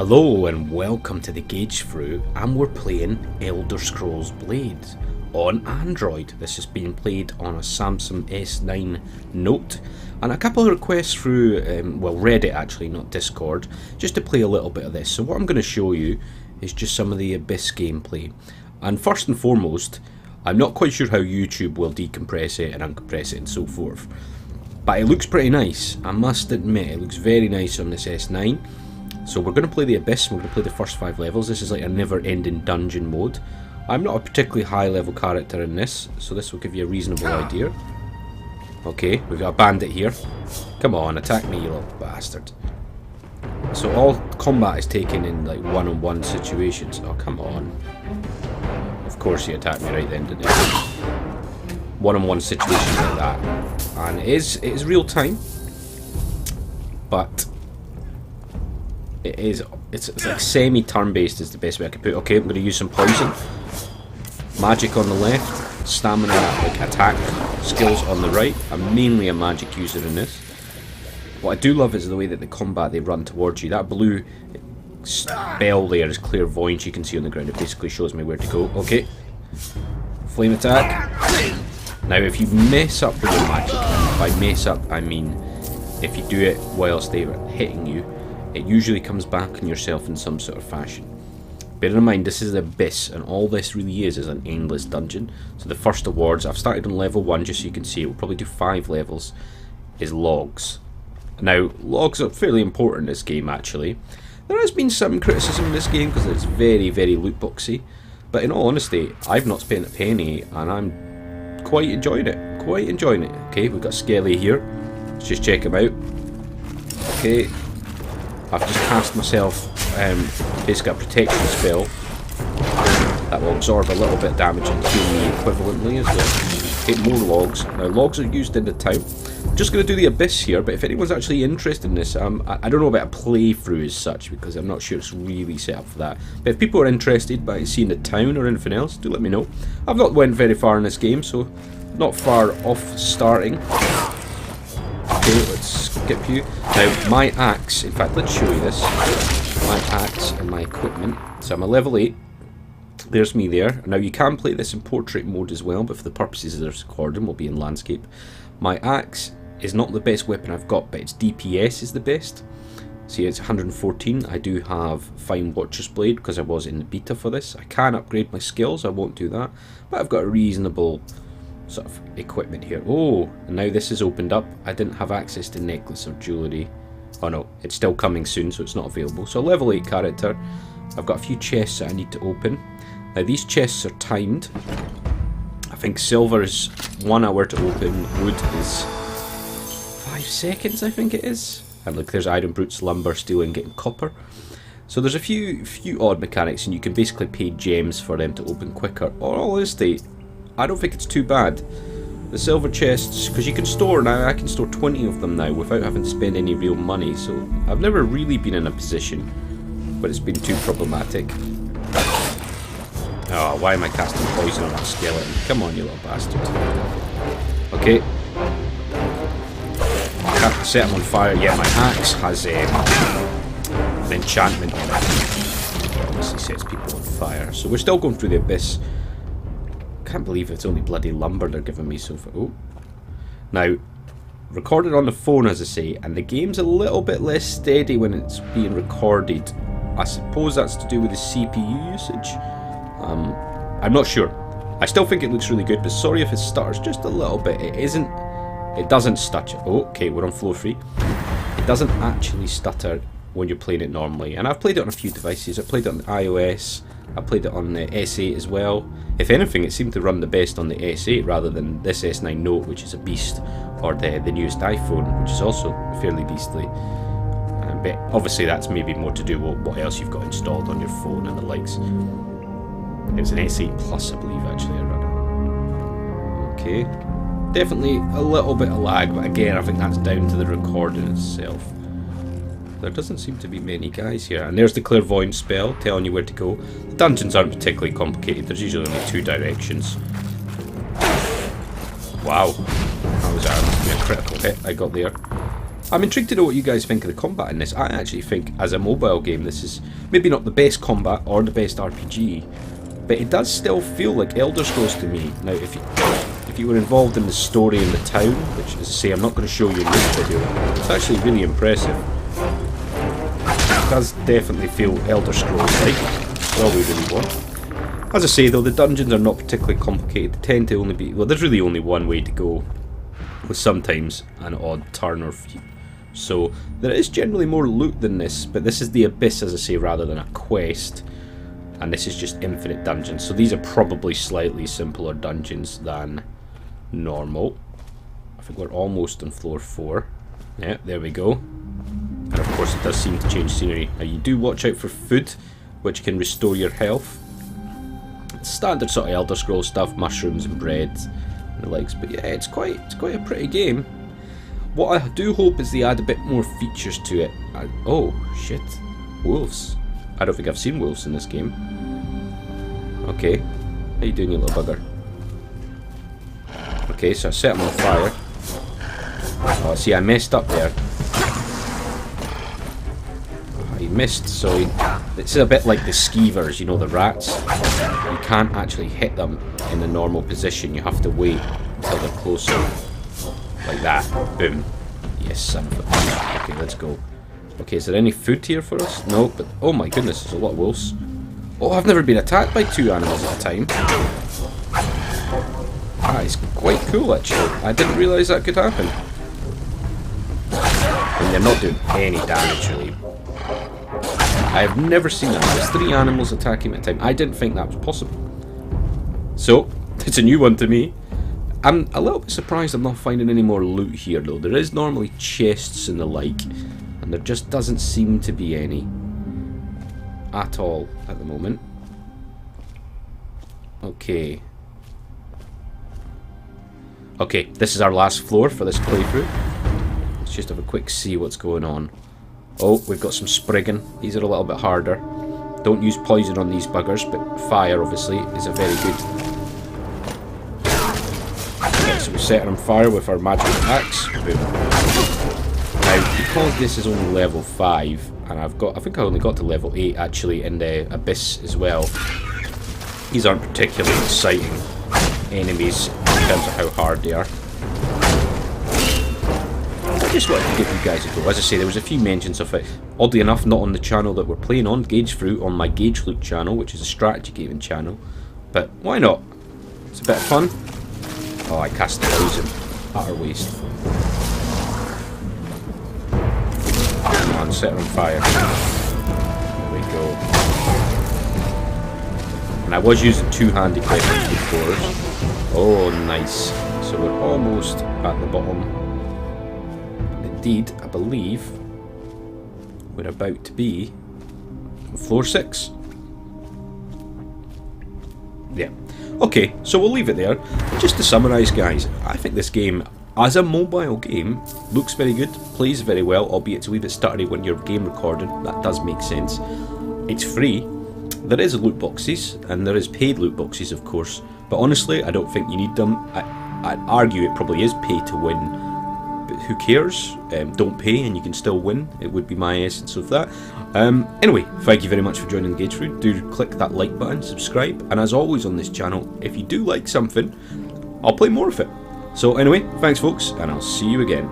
Hello and welcome to the Gage through, and we're playing Elder Scrolls Blades on Android. This is being played on a Samsung S9 Note, and a couple of requests through, Reddit actually, not Discord, just to play a little bit of this. So what I'm going to show you is just some of the Abyss gameplay. And first and foremost, I'm not quite sure how YouTube will decompress it and uncompress it and so forth, but it looks pretty nice. I must admit, it looks very nice on this S9. So we're going to play the Abyss, and we're going to play the first 5 levels. This is like a never-ending dungeon mode. I'm not a particularly high-level character in this, so this will give you a reasonable idea. Okay, we've got a bandit here. Come on, attack me, you little bastard. So all combat is taken in like one-on-one situations. Oh, come on. Of course he attacked me right then, didn't he? One-on-one situations like that. And it is real time, but it's like semi-turn-based is the best way I could put it. Okay, I'm going to use some poison. Magic on the left, stamina, like attack skills on the right. I'm mainly a magic user in this. What I do love is the way that the combat, they run towards you. That blue spell there is clairvoyance, you can see on the ground. It basically shows me where to go. Okay, flame attack. Now if you mess up with your magic, by mess up I mean if you do it whilst they're hitting you, it usually comes back on yourself in some sort of fashion. Bear in mind, this is the Abyss, and all this really is an endless dungeon. So the first awards, I've started on level 1 just so you can see, we'll probably do 5 levels, is logs. Now, logs are fairly important in this game actually. There has been some criticism in this game because it's very, very loot boxy. But in all honesty, I've not spent a penny, and I'm quite enjoying it. Okay, we've got Skelly here. Let's just check him out. Okay. I've just cast myself basically a protection spell that will absorb a little bit of damage and heal me equivalently as well. Get more logs. Now logs are used in the town. I'm just going to do the Abyss here, but if anyone's actually interested in this, I don't know about a playthrough as such because I'm not sure it's really set up for that. But if people are interested by seeing the town or anything else, do let me know. I've not went very far in this game, so not far off starting. Okay, let's skip you. Now, my axe, in fact, let's show you this. My axe and my equipment. So I'm a level 8. There's me there. Now, you can play this in portrait mode as well, but for the purposes of this recording, we'll be in landscape. My axe is not the best weapon I've got, but its DPS is the best. See, it's 114. I do have Fine Watcher's Blade because I was in the beta for this. I can upgrade my skills, I won't do that. But I've got a reasonable sort of equipment here. Oh, and now this is opened up. I didn't have access to necklace or jewellery. Oh no, it's still coming soon, so it's not available. So a level 8 character. I've got a few chests that I need to open. Now these chests are timed. I think silver is 1 hour to open. Wood is 5 seconds, I think it is. And look, there's iron, brutes, lumber, steel, and getting copper. So there's a few odd mechanics, and you can basically pay gems for them to open quicker. Or all honesty, I don't think it's too bad. The silver chests, because you can store now, I can store 20 of them now without having to spend any real money, so I've never really been in a position where it's been too problematic. Oh, why am I casting poison on that skeleton? Come on, you little bastard. Okay. I can't set him on fire. Yeah, my axe has an enchantment on it. It obviously sets people on fire. So we're still going through the Abyss. Can't believe it's only bloody lumber they're giving me so far. Oh. Now, recorded on the phone as I say, and the game's a little bit less steady when it's being recorded. I suppose that's to do with the CPU usage. I'm not sure. I still think it looks really good, but sorry if it stutters just a little bit. It doesn't stutter. Oh, okay, we're on floor 3. It doesn't actually stutter when you're playing it normally. And I've played it on a few devices. I've played it on iOS. I played it on the S8 as well. If anything, it seemed to run the best on the S8 rather than this S9 Note, which is a beast, or the newest iPhone, which is also fairly beastly. But obviously that's maybe more to do with what else you've got installed on your phone and the likes. It was an S8 Plus, I believe, actually, I ran it. Okay. Definitely a little bit of lag, but again, I think that's down to the recording itself. There doesn't seem to be many guys here. And there's the clairvoyance spell, telling you where to go. The dungeons aren't particularly complicated. There's usually only 2 directions. Wow. That was a critical hit I got there. I'm intrigued to know what you guys think of the combat in this. I actually think, as a mobile game, this is maybe not the best combat or the best RPG, but it does still feel like Elder Scrolls to me. Now, if you were involved in the story in the town, which, as I say, I'm not going to show you in this video, it's actually really impressive. It does definitely feel Elder Scrolls-like. That's all we really want. As I say, though, the dungeons are not particularly complicated. They tend to only be... well, there's really only one way to go, with sometimes an odd turn or few. So, there is generally more loot than this, but this is the Abyss, as I say, rather than a quest. And this is just infinite dungeons. So these are probably slightly simpler dungeons than normal. I think we're almost on floor 4. Yeah, there we go. And of course it does seem to change scenery. Now you do watch out for food, which can restore your health. Standard sort of Elder Scrolls stuff, mushrooms and bread and the likes. But yeah, it's quite a pretty game. What I do hope is they add a bit more features to it. Oh, shit. Wolves. I don't think I've seen wolves in this game. Okay. How you doing, you little bugger? Okay, so I set him on fire. Oh, see, I messed up there. He missed, so it's a bit like the skeevers, you know, the rats. You can't actually hit them in the normal position. You have to wait until they're closer. Like that. Boom. Yes, son of a bitch. Okay, let's go. Okay, is there any food here for us? No, but oh my goodness, there's a lot of wolves. Oh, I've never been attacked by 2 animals at a time. That is quite cool, actually. I didn't realise that could happen. And they're not doing any damage, really. I have never seen that. There's 3 animals attacking at a time. I didn't think that was possible. So, it's a new one to me. I'm a little bit surprised I'm not finding any more loot here, though. There is normally chests and the like, and there just doesn't seem to be any at all at the moment. Okay. Okay, this is our last floor for this playthrough. Let's just have a quick see what's going on. Oh, we've got some sprigging. These are a little bit harder. Don't use poison on these buggers, but fire, obviously, is a very good... So we set it on fire with our magic axe. Boom. Now, because this is only level 5, and I think I only got to level 8 actually in the Abyss as well. These aren't particularly exciting enemies in terms of how hard they are. I just wanted to give you guys a go. As I say, there was a few mentions of it. Oddly enough, not on the channel that we're playing on, Gage Fruit, on my Gage Loot channel, which is a strategy gaming channel. But why not? It's a bit of fun. Oh, I cast the poison. Utter waste. Come on, set her on fire. There we go. And I was using 2-handed weapons before. Oh, nice. So we're almost at the bottom. And indeed, I believe we're about to be on floor 6. Yeah. Okay, so we'll leave it there. Just to summarise, guys, I think this game, as a mobile game, looks very good, plays very well, albeit it's a wee bit stuttery when you're game recording. That does make sense. It's free. There is loot boxes, and there is paid loot boxes, of course, but honestly, I don't think you need them. I'd argue it probably is pay to win, but who cares? Don't pay and you can still win. It would be my essence of that. Anyway, thank you very much for joining Gage Fruit. Do click that like button, subscribe, and as always on this channel, if you do like something, I'll play more of it. So anyway, thanks folks, and I'll see you again.